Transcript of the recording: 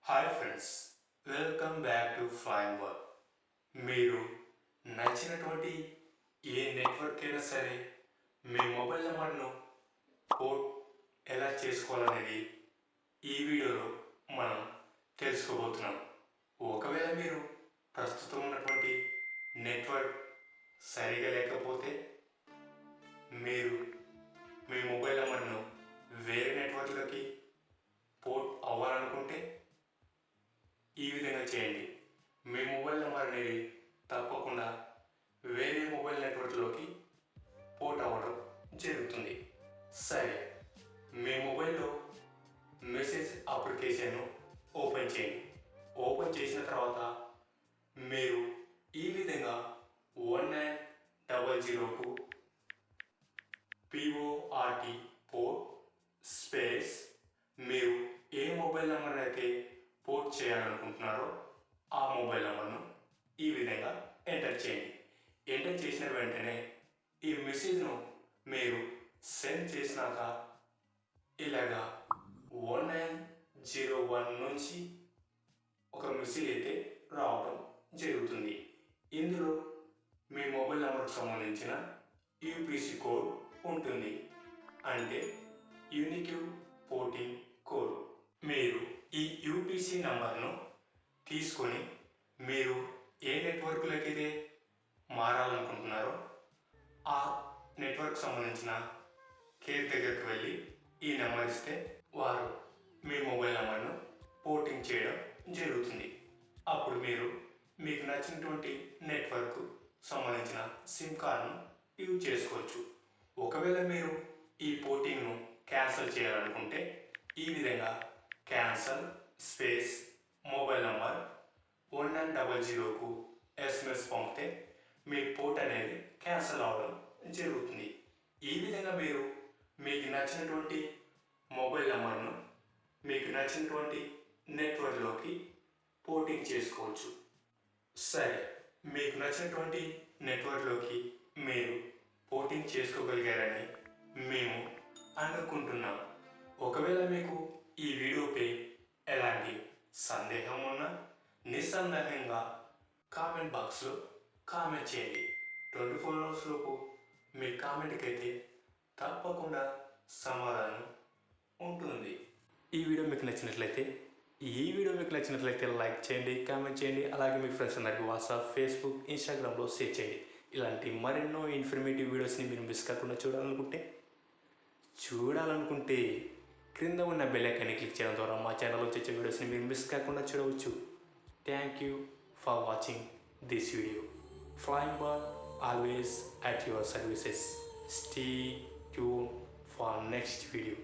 Hi friends, welcome back to flying bird. మీరు నచ్చినటువంటి ఏ network అయినా సరే మీ మొబైల్ నెంబర్ను పోర్ట్ ఎలా చేసుకోవాలనేది ఈ వీడియోలో మనం తెలుసుకోబోతున్నాం. ఒకవేళ మీరు ప్రస్తుతం ఉన్నటువంటి నెట్వర్క్ సరిగా లేకపోతే మీరు మీ మొబైల్ నెంబర్ను వేరే నెట్వర్క్లోకి పోర్ట్ అవ్వాలనుకుంటే ఈ విధంగా చేయండి. మీ మొబైల్ నెంబర్ అనేది తప్పకుండా వేరే మొబైల్ నెట్వర్క్లోకి పోర్ట్ అవ్వడం జరుగుతుంది. సరే, మీ మొబైల్లో మెసేజ్ అప్లికేషన్ను ఓపెన్ చేయండి. ఓపెన్ చేసిన తర్వాత మీరు ఈ విధంగా 1900కు PORT పోర్ట్ స్పేస్ మీరు ఏ మొబైల్ నెంబర్ అయితే పోర్ట్ చేయాలనుకుంటున్నారో ఆ మొబైల్ నెంబర్ను ఈ విధంగా ఎంటర్ చేయండి. ఎంటర్ చేసిన వెంటనే ఈ మెసేజ్ను మీరు సెండ్ చేసినాక ఇలాగా 1901 నుంచి ఒక మెసేజ్ అయితే రావడం జరుగుతుంది. ఇందులో మీ మొబైల్ నెంబర్కి సంబంధించిన UPC కోడ్ ఉంటుంది, అంటే యూనిక్ పోర్టింగ్ కోడ్. మీరు ఈ UPC నంబర్ను తీసుకొని మీరు ఏ నెట్వర్క్లోకి అయితే మారాలనుకుంటున్నారో ఆ నెట్వర్క్ సంబంధించిన కేర్ దగ్గరికి వెళ్ళి ఈ నెంబర్ ఇస్తే వారు మీ మొబైల్ నెంబర్ను పోర్టింగ్ చేయడం జరుగుతుంది. అప్పుడు మీరు మీకు నచ్చినటువంటి నెట్వర్క్ సంబంధించిన సిమ్ కార్డును యూజ్ చేసుకోవచ్చు. ఒకవేళ మీరు ఈ పోర్టింగ్ను క్యాన్సిల్ చేయాలనుకుంటే ఈ విధంగా క్యాన్సల్ స్పేస్ మొబైల్ నంబర్ 1900కు SMS పంపితే మీ పోర్ట్ అనేది క్యాన్సిల్ అవ్వడం జరుగుతుంది. ఈ విధంగా మీరు మీకు నచ్చినటువంటి మొబైల్ నెంబర్ను మీకు నచ్చినటువంటి నెట్వర్క్లోకి పోర్టింగ్ చేసుకోవచ్చు. సరే, మీకు నచ్చినటువంటి నెట్వర్క్లోకి మీరు పోర్టింగ్ చేసుకోగలిగారని మేము అనుకుంటున్నాం. ఒకవేళ మీకు ఈ వీడియోపై ఎలాంటి సందేహం ఉన్నా నిస్సందేహంగా కామెంట్ బాక్స్లో కామెంట్ చేయండి. 24 అవర్స్ లోపు మీ కామెంట్కి అయితే తప్పకుండా సమాధానం ఉంటుంది. ఈ వీడియో మీకు నచ్చినట్లయితే లైక్ చేయండి, కామెంట్ చేయండి. అలాగే మీ ఫ్రెండ్స్ అందరికీ వాట్సాప్, ఫేస్బుక్, ఇన్స్టాగ్రామ్లో షేర్ చేయండి. ఇలాంటి మరెన్నో ఇన్ఫర్మేటివ్ వీడియోస్ని మీరు మిస్ కాకుండా చూడాలనుకుంటే క్రింద ఉన్న బెల్ ఐకాన్ని క్లిక్ చేయడం ద్వారా మా ఛానల్లో వచ్చే వీడియోస్ని మీరు మిస్ కాకుండా చూడవచ్చు. Thank you for watching this video. Flying Bird always at your services. Stay tuned for next video.